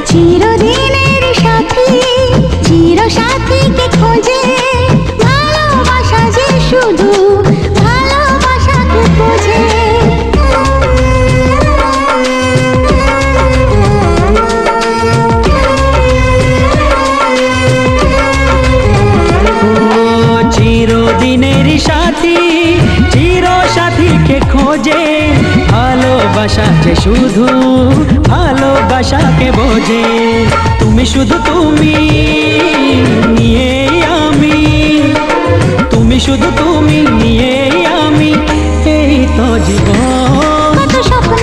চিরদিনের সাথী চির সাথীকে খোঁজে, ভালোবাসা যে শুধু ভালোবাসাকে বোঝে। চিরদিনের সাথী চির সাথীকে খোঁজে, ভালোবাসা যে শুধু ভালোবাসাকে বোঝে। তুমি শুধু তুমি নিয়ে আমি, তুমি শুধু তুমি নিয়ে আমি, এই তো জীবন। কত স্বপ্ন